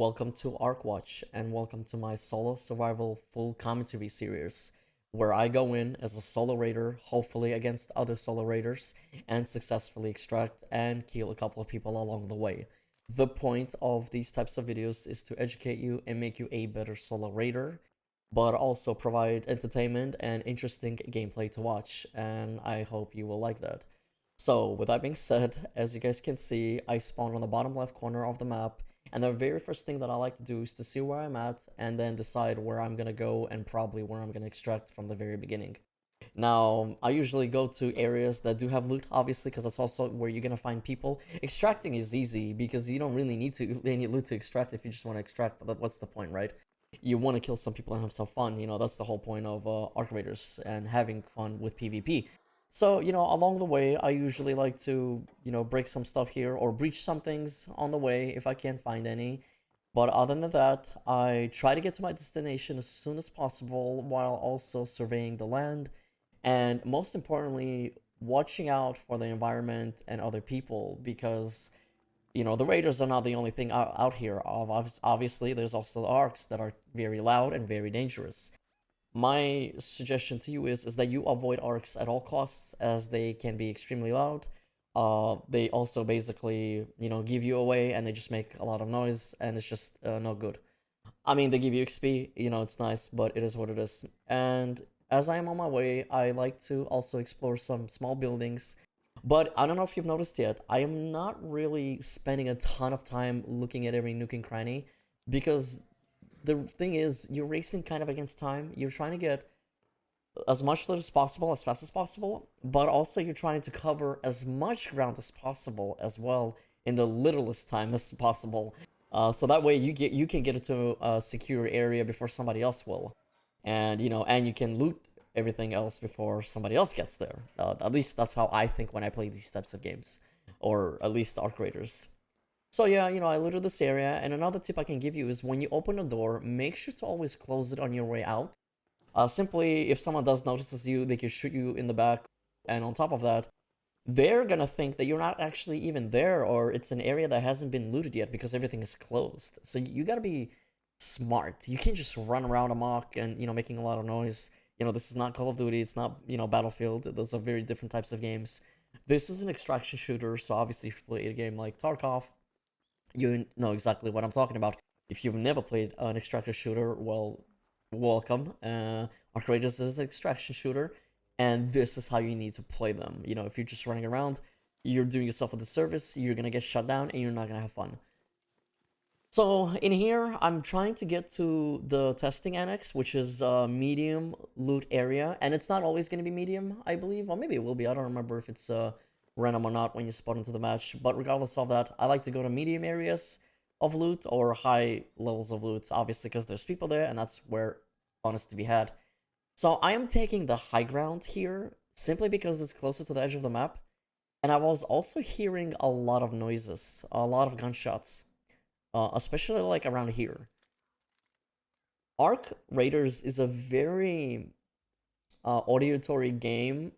welcome to ArkWatch, and welcome to my solo survival full commentary series, where I go in as a solo raider, hopefully against other solo raiders, and successfully extract and kill a couple of people along the way. The point of these types of videos is to educate you and make you a better solo raider, but also provide entertainment and interesting gameplay to watch, and I hope you will like that. So, with that being said, as you guys can see, I spawned on the bottom left corner of the map, and the very first thing that I like to do is to see where I'm at, and then decide where I'm gonna go and probably where I'm gonna extract from the very beginning. Now, I usually go to areas that do have loot, obviously, because that's also where you're gonna find people. Extracting is easy, because you don't really need to any loot to extract if you just want to extract, but what's the point, right? You want to kill some people and have some fun, that's the whole point of Arc Raiders and having fun with PvP. So, along the way, I usually like to, break some stuff here or breach some things on the way if I can't find any. But other than that, I try to get to my destination as soon as possible while also surveying the land and most importantly, watching out for the environment and other people because, the raiders are not the only thing out here. Obviously, there's also the arcs that are very loud and very dangerous. My suggestion to you is that you avoid arcs at all costs as they can be extremely loud. They also basically, give you away and they just make a lot of noise and it's just no good. I mean, they give you XP, it's nice, but it is what it is. And as I am on my way, I like to also explore some small buildings. But I don't know if you've noticed yet, I am not really spending a ton of time looking at every nook and cranny because the thing is, you're racing kind of against time. You're trying to get as much loot as possible, as fast as possible, but also you're trying to cover as much ground as possible as well in the littlest time as possible. So that way you can get into a secure area before somebody else will, and and you can loot everything else before somebody else gets there. At least that's how I think when I play these types of games, or at least Arc Raiders. So yeah, I looted this area, and another tip I can give you is when you open a door, make sure to always close it on your way out. Simply, if someone does notices you, they can shoot you in the back, and on top of that, they're gonna think that you're not actually even there, or it's an area that hasn't been looted yet because everything is closed. So you gotta be smart. You can't just run around amok and, making a lot of noise. This is not Call of Duty, it's not, Battlefield. Those are very different types of games. This is an extraction shooter, so obviously if you play a game like Tarkov, you know exactly what I'm talking about. If you've never played an extraction shooter, well, welcome. Arc Raiders is an extraction shooter, and this is how you need to play them. If you're just running around, you're doing yourself a disservice, you're gonna get shut down, and you're not gonna have fun. So in here, I'm trying to get to the testing annex, which is a medium loot area, and it's not always gonna be medium, I believe, or maybe it will be. I don't remember if it's random or not when you spawn into the match, but regardless of that, I like to go to medium areas of loot or high levels of loot, obviously because there's people there and that's where fun is to be had. So I am taking the high ground here simply because it's closer to the edge of the map, and I was also hearing a lot of noises, a lot of gunshots, especially like around here. Arc Raiders is a very auditory game,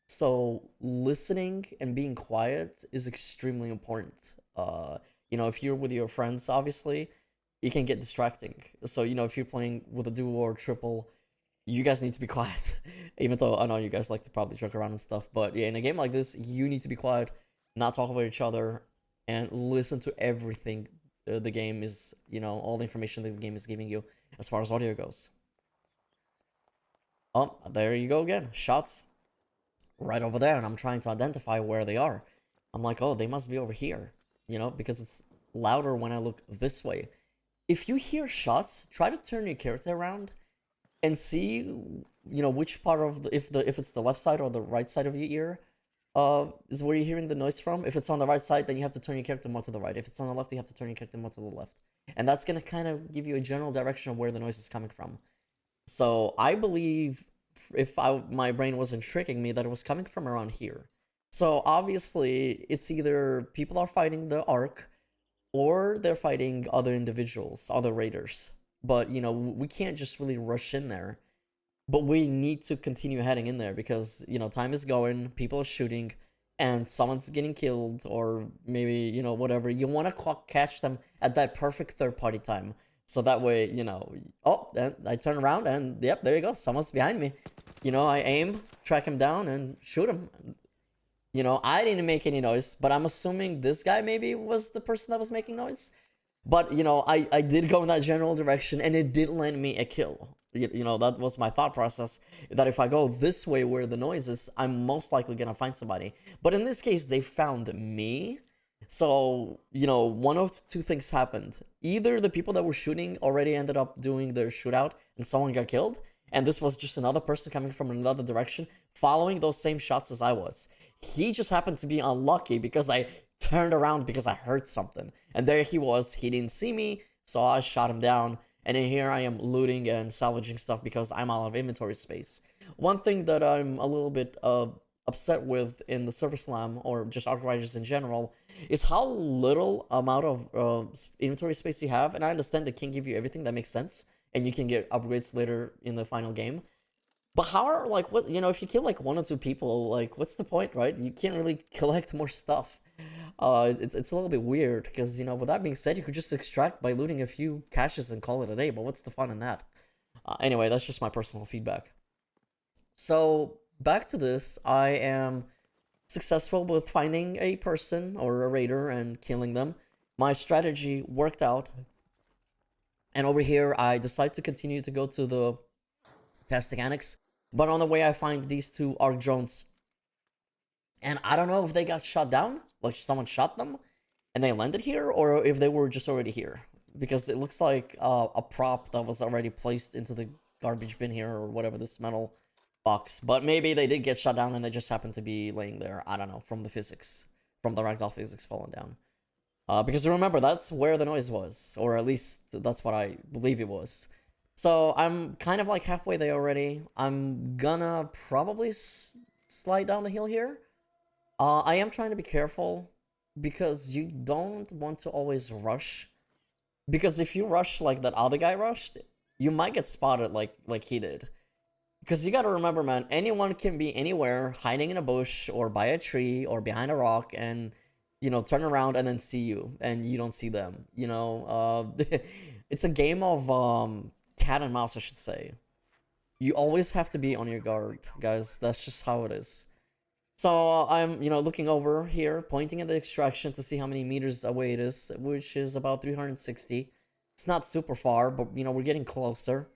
so listening and being quiet is extremely important. If you're with your friends, obviously, it can get distracting. So, if you're playing with a duo or triple, you guys need to be quiet. Even though I know you guys like to probably joke around and stuff, but yeah, in a game like this, you need to be quiet, not talk about each other, and listen to everything the game is, all the information the game is giving you as far as audio goes. Oh, there you go again. Shots right over there, and I'm trying to identify where they are. I'm like, oh, they must be over here, because it's louder when I look this way. If you hear shots, try to turn your character around and see, which part of if it's the left side or the right side of your ear is where you're hearing the noise from. If it's on the right side, then you have to turn your character more to the right. If it's on the left, you have to turn your character more to the left. And that's gonna kind of give you a general direction of where the noise is coming from. So I believe, if my brain wasn't tricking me, that it was coming from around here. So obviously, it's either people are fighting the Ark, or they're fighting other individuals, other raiders. But, we can't just really rush in there. But we need to continue heading in there because, time is going, people are shooting, and someone's getting killed, or maybe, you know, whatever, you want to catch them at that perfect third party time. So that way, you know, oh, then I turn around and yep, there you go, someone's behind me. You know, I aim, track him down, and shoot him. You know, I didn't make any noise, but I'm assuming this guy maybe was the person that was making noise. But, you know, I did go in that general direction, and it did land me a kill. You know, that was my thought process, that if I go this way where the noise is, I'm most likely gonna find somebody. But in this case, they found me. So, you know, one of two things happened. Either the people that were shooting already ended up doing their shootout and someone got killed, and this was just another person coming from another direction following those same shots as I was. He just happened to be unlucky because I turned around because I heard something, and there he was. He didn't see me, so I shot him down. And then here I am looting and salvaging stuff because I'm out of inventory space. One thing that I'm a little bit upset with in the Server Slam, or just Outriders in general, is how little amount of inventory space you have. And I understand they can't give you everything, that makes sense, and you can get upgrades later in the final game. But how are, like, what, you know, if you kill like 1 or 2 people, like, what's the point, right? You can't really collect more stuff. It's a little bit weird because, you know, with that being said, you could just extract by looting a few caches and call it a day. But what's the fun in that? Anyway, that's just my personal feedback. So back to this, I am successful with finding a person or a raider and killing them. My strategy worked out, and over here I decide to continue to go to the testing annex. But on the way, I find these 2 ARC drones, and I don't know if they got shot down, like someone shot them, and they landed here, or if they were just already here. Because it looks like a prop that was already placed into the garbage bin here, or whatever, this metal box. But maybe they did get shot down and they just happened to be laying there, I don't know, from the physics, from the ragdoll physics falling down. Because remember, that's where the noise was, or at least that's what I believe it was. So I'm kind of like halfway there already. I'm gonna probably slide down the hill here. I am trying to be careful because you don't want to always rush. Because if you rush like that other guy rushed, you might get spotted like he did. Because you gotta remember, man, anyone can be anywhere, hiding in a bush or by a tree or behind a rock, and, you know, turn around and then see you, and you don't see them. You know, it's a game of cat and mouse, I should say. You always have to be on your guard, guys. That's just how it is. So I'm, you know, looking over here, pointing at the extraction to see how many meters away it is, which is about 360. It's not super far, but, you know, we're getting closer.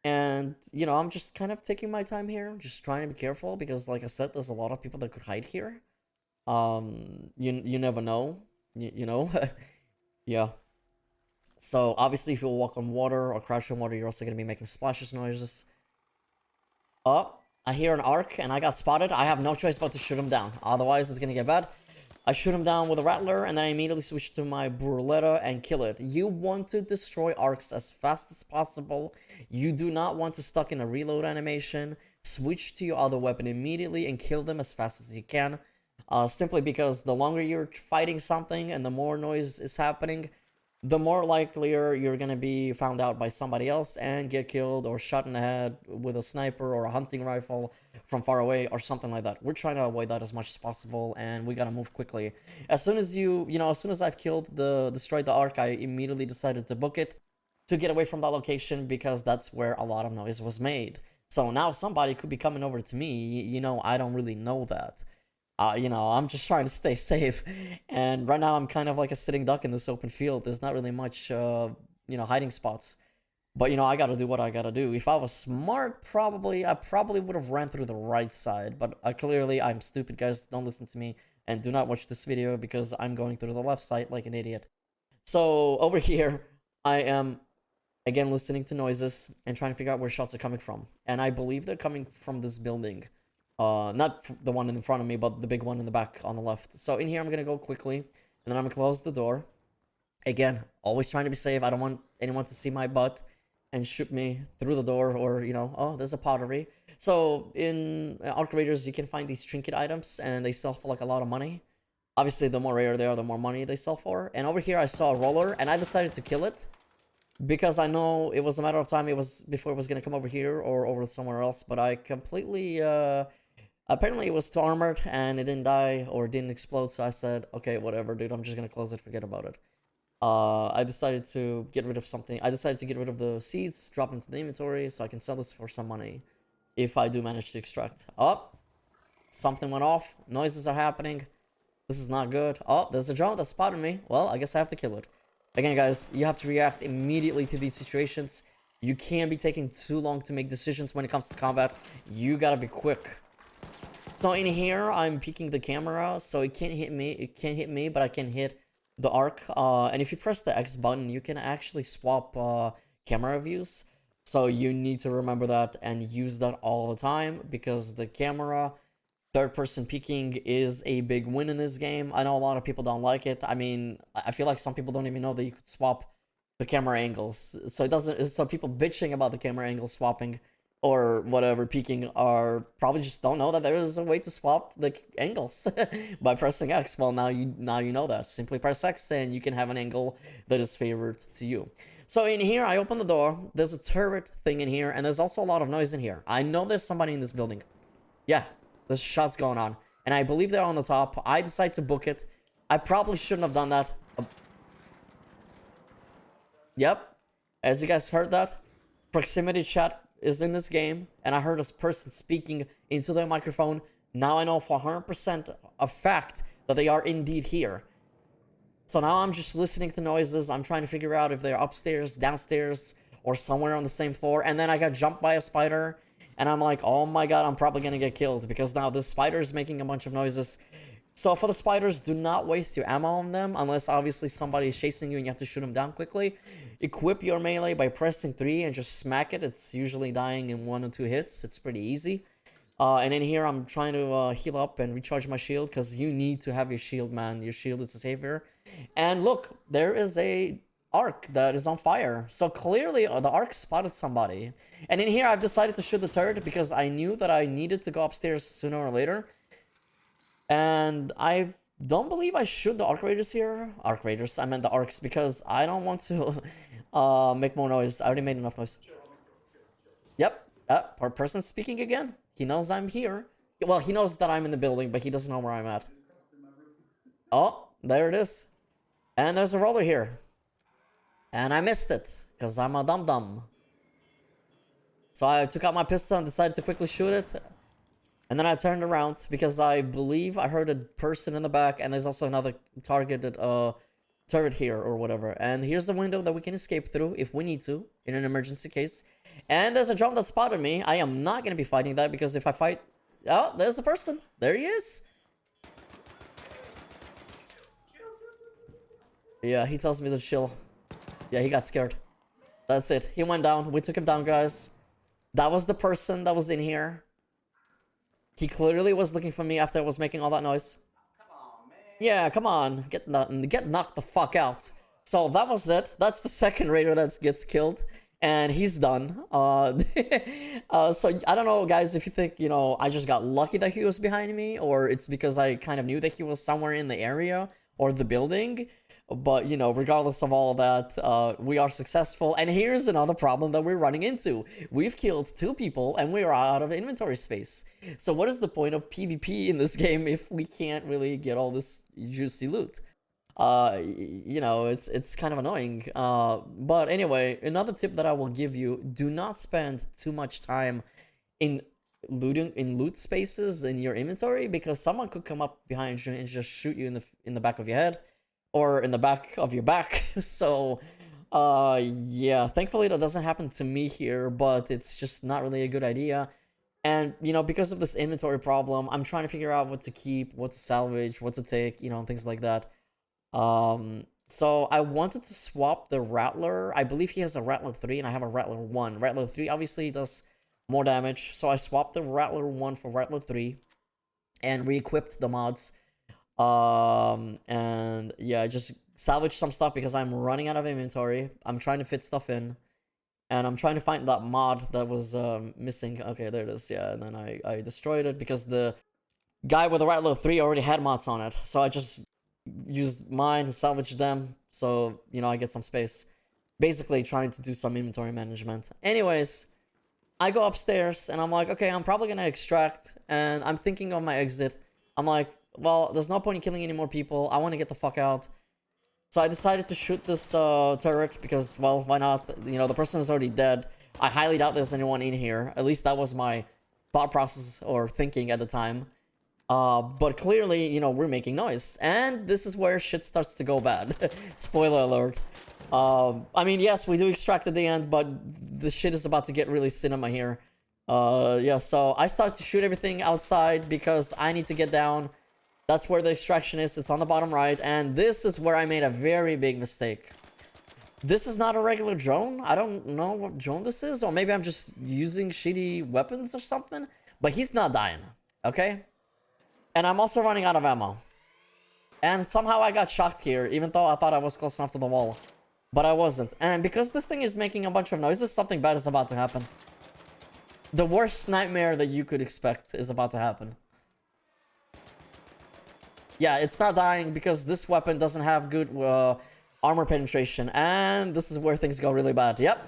And, you know, I'm just kind of taking my time here, just trying to be careful because, like I said, there's a lot of people that could hide here. You never know, you know. Yeah. So obviously, if you walk on water or crouch on water, you're also gonna be making splashes noises. Oh, I hear an arc and I got spotted. I have no choice but to shoot him down. Otherwise, it's gonna get bad. I shoot him down with a Rattler, and then I immediately switch to my Burletta and kill it. You want to destroy arcs as fast as possible. You do not want to stuck in a reload animation. Switch to your other weapon immediately and kill them as fast as you can. Simply because the longer you're fighting something and the more noise is happening, the more likelier you're gonna be found out by somebody else and get killed or shot in the head with a sniper or a hunting rifle from far away or something like that. We're trying to avoid that as much as possible, and we gotta move quickly. As soon as as soon as I've destroyed the arc, I immediately decided to book it to get away from that location because that's where a lot of noise was made. So now somebody could be coming over to me, you know, I don't really know that. You know, I'm just trying to stay safe, and right now I'm kind of like a sitting duck in this open field. There's not really much, you know, hiding spots. But, you know, I gotta do what I gotta do. If I was smart, I probably would have ran through the right side. But clearly, I'm stupid, guys. Don't listen to me, and do not watch this video because I'm going through the left side like an idiot. So, over here, I am, again, listening to noises and trying to figure out where shots are coming from. And I believe they're coming from this building. Not the one in front of me, but the big one in the back on the left. So in here, I'm gonna go quickly, and then I'm gonna close the door. Again, always trying to be safe. I don't want anyone to see my butt and shoot me through the door, or, you know, oh, there's a pottery. So in Arc Raiders, you can find these trinket items, and they sell for like a lot of money. Obviously, the more rare they are, the more money they sell for. And over here, I saw a roller, and I decided to kill it because I know it was a matter of time. It was before it was gonna come over here or over somewhere else. But I completely Apparently it was too armored and it didn't die or didn't explode, so I said, okay, whatever, dude, I'm just gonna close it, forget about it. I decided to get rid of something. I decided to get rid of the seeds, drop them to the inventory, so I can sell this for some money if I do manage to extract. Oh, something went off. Noises are happening. This is not good. Oh, there's a drone that spotted me. Well, I guess I have to kill it. Again, guys, you have to react immediately to these situations. You can't be taking too long to make decisions when it comes to combat. You gotta be quick. So in here, I'm peeking the camera, so it can't hit me. It can't hit me, but I can hit the arc. And if you press the X button, you can actually swap camera views. So you need to remember that and use that all the time, because the camera third person peeking is a big win in this game. I know a lot of people don't like it. I mean, I feel like some people don't even know that you could swap the camera angles. So it doesn't, so people bitching about the camera angle swapping or whatever peeking are probably just don't know that there is a way to swap the angles by pressing X. Well, now you know that. Simply press X and you can have an angle that is favored to you. So in here, I open the door. There's a turret thing in here, and there's also a lot of noise in here. I know there's somebody in this building. Yeah, there's shots going on, and I believe they're on the top. I decide to book it. I probably shouldn't have done that. Yep, as you guys heard that, proximity chat is in this game, and I heard a person speaking into their microphone. Now I know for 100% a fact that they are indeed here. So now I'm just listening to noises. I'm trying to figure out if they're upstairs, downstairs, or somewhere on the same floor. And then I got jumped by a spider. And I'm like, oh my god, I'm probably gonna get killed, because now this spider is making a bunch of noises. So for the spiders, do not waste your ammo on them, unless obviously somebody is chasing you and you have to shoot them down quickly. Equip your melee by pressing 3 and just smack it. It's usually dying in 1 or 2 hits. It's pretty easy. And in here, I'm trying to heal up and recharge my shield, because you need to have your shield, man. Your shield is a savior. And look, there is a arc that is on fire. So clearly, the arc spotted somebody. And in here, I've decided to shoot the turret because I knew that I needed to go upstairs sooner or later. And I don't believe I shoot the arc raiders here. Arc raiders, I meant the arcs, because I don't want to make more noise. I already made enough noise. Yep, our person's speaking again. He knows I'm here. Well, he knows that I'm in the building, but he doesn't know where I'm at. Oh, there it is. And there's a roller here. And I missed it, because I'm a dum-dum. So I took out my pistol and decided to quickly shoot it. And then I turned around, because I believe I heard a person in the back, and there's also another targeted turret here, or whatever. And here's the window that we can escape through, if we need to, in an emergency case. And there's a drone that spotted me. I am not going to be fighting that, because if I fight... Oh, there's the person. There he is. Yeah, he tells me to chill. Yeah, he got scared. That's it. He went down. We took him down, guys. That was the person that was in here. He clearly was looking for me after I was making all that noise. Come on, man. Yeah, come on. Get knocked the fuck out. So that was it. That's the second raider that gets killed. And he's done. So I don't know, guys, if you think, you know, I just got lucky that he was behind me, or it's because I kind of knew that he was somewhere in the area or the building. But, you know, regardless of all of that, we are successful. And here's another problem that we're running into. We've killed 2 people and we are out of inventory space. So what is the point of PvP in this game if we can't really get all this juicy loot? You know, it's kind of annoying. But anyway, another tip that I will give you: do not spend too much time in loot spaces in your inventory, because someone could come up behind you and just shoot you in the back of your head, or in the back of your back. So yeah, thankfully that doesn't happen to me here, but it's just not really a good idea. And, you know, because of this inventory problem, I'm trying to figure out what to keep, what to salvage, what to take, you know, things like that. So I wanted to swap the Rattler. I believe he has a Rattler 3 and I have a Rattler 1. Rattler 3 obviously does more damage, so I swapped the Rattler 1 for Rattler 3 and re-equipped the mods. And yeah, just salvage some stuff because I'm running out of inventory. I'm trying to fit stuff in, and I'm trying to find that mod that was missing. Okay, there it is. Yeah, and then I destroyed it because the guy with the Rattler 3 already had mods on it, so I just used mine, salvaged them, so, you know, I get some space. Basically trying to do some inventory management. Anyways, I go upstairs and I'm like, okay, I'm probably gonna extract, and I'm thinking of my exit. I'm like, well, there's no point in killing any more people. I want to get the fuck out. So I decided to shoot this turret because, well, why not? You know, the person is already dead. I highly doubt there's anyone in here. At least that was my thought process or thinking at the time. But clearly, you know, we're making noise. And this is where shit starts to go bad. Spoiler alert. I mean, yes, we do extract at the end, but the shit is about to get really cinema here. Yeah, so I start to shoot everything outside because I need to get down. That's where the extraction is. It's on the bottom right. And this is where I made a very big mistake. This is not a regular drone. I don't know what drone this is. Or maybe I'm just using shitty weapons or something. But he's not dying. Okay? And I'm also running out of ammo. And somehow I got shocked here, even though I thought I was close enough to the wall. But I wasn't. And because this thing is making a bunch of noises, something bad is about to happen. The worst nightmare that you could expect is about to happen. Yeah, it's not dying because this weapon doesn't have good armor penetration. And this is where things go really bad. Yep.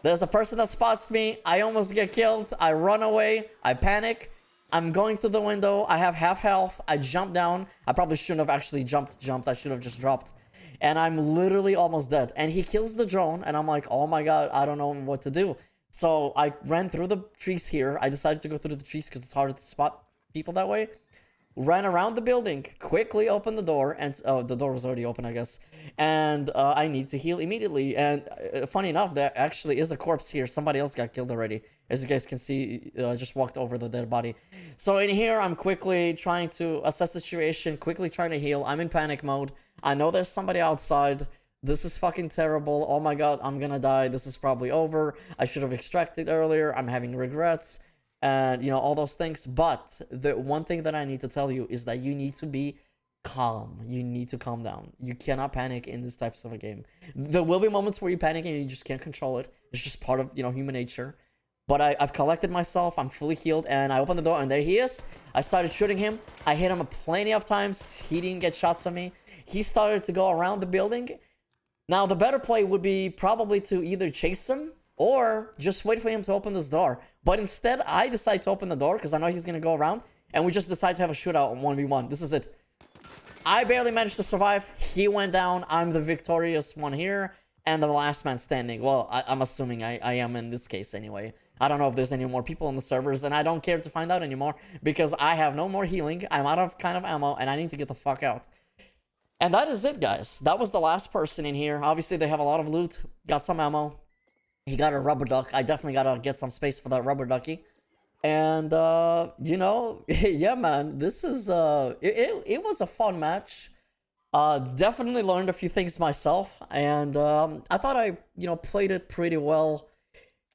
There's a person that spots me. I almost get killed. I run away. I panic. I'm going to the window. I have half health. I jump down. I probably shouldn't have actually jumped. I should have just dropped. And I'm literally almost dead. And he kills the drone. And I'm like, oh my god, I don't know what to do. So I ran through the trees here. I decided to go through the trees because it's harder to spot people that way. Ran around the building, quickly opened the door, and the door was already open, I guess. And I need to heal immediately. And funny enough, there actually is a corpse here. Somebody else got killed already. As you guys can see, I just walked over the dead body. So in here, I'm quickly trying to assess the situation, quickly trying to heal. I'm in panic mode. I know there's somebody outside. This is fucking terrible. Oh my god, I'm gonna die. This is probably over. I should have extracted earlier. I'm having regrets. And, you know, all those things. But the one thing that I need to tell you is that you need to be calm. You need to calm down. You cannot panic in these types of a game. There will be moments where you panic and you just can't control it. It's just part of, you know, human nature. But I've collected myself. I'm fully healed. And I opened the door and there he is. I started shooting him. I hit him plenty of times. He didn't get shots at me. He started to go around the building. Now, the better play would be probably to either chase him or just wait for him to open this door. But instead, I decide to open the door because I know he's going to go around. And we just decide to have a shootout on 1v1. This is it. I barely managed to survive. He went down. I'm the victorious one here. And the last man standing. Well, I'm assuming I am in this case anyway. I don't know if there's any more people on the servers. And I don't care to find out anymore. Because I have no more healing. I'm out of kind of ammo. And I need to get the fuck out. And that is it, guys. That was the last person in here. Obviously, they have a lot of loot. Got some ammo. He got a rubber duck. I definitely gotta get some space for that rubber ducky. And, you know, yeah, man, this is, it was a fun match. Definitely learned a few things myself. And, I thought I, you know, played it pretty well.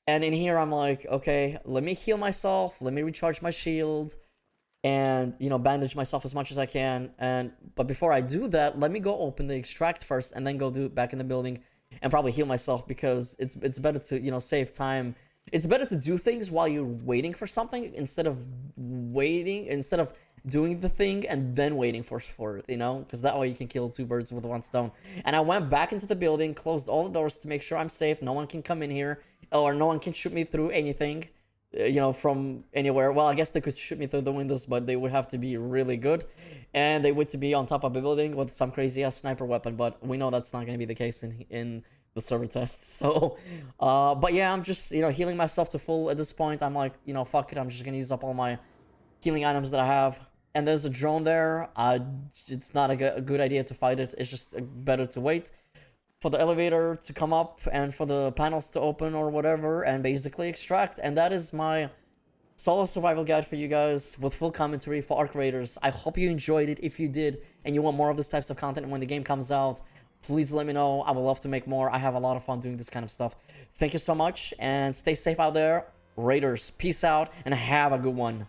And in here, I'm like, okay, let me heal myself. Let me recharge my shield. And, you know, bandage myself as much as I can. But before I do that, let me go open the extract first and then go do it back in the building. And probably heal myself because it's better to, you know, save time. It's better to do things while you're waiting for something instead of doing the thing and then waiting for it, you know? Because that way you can kill two birds with one stone. And I went back into the building, closed all the doors to make sure I'm safe. No one can come in here or no one can shoot me through anything, you know, from anywhere. Well, I guess they could shoot me through the windows, but they would have to be really good. And they would to be on top of a building with some crazy ass sniper weapon, but we know that's not going to be the case in the server test. So, but yeah, I'm just, you know, healing myself to full at this point. I'm like, you know, fuck it. I'm just going to use up all my healing items that I have. And there's a drone there. It's not a good idea to fight it. It's just better to wait for the elevator to come up and for the panels to open or whatever and basically extract. And that is my solo survival guide for you guys with full commentary for Arc Raiders. I hope you enjoyed it. If you did and you want more of this types of content when the game comes out, please let me know. I would love to make more. I have a lot of fun doing this kind of stuff. Thank you so much and stay safe out there. Raiders, peace out and have a good one.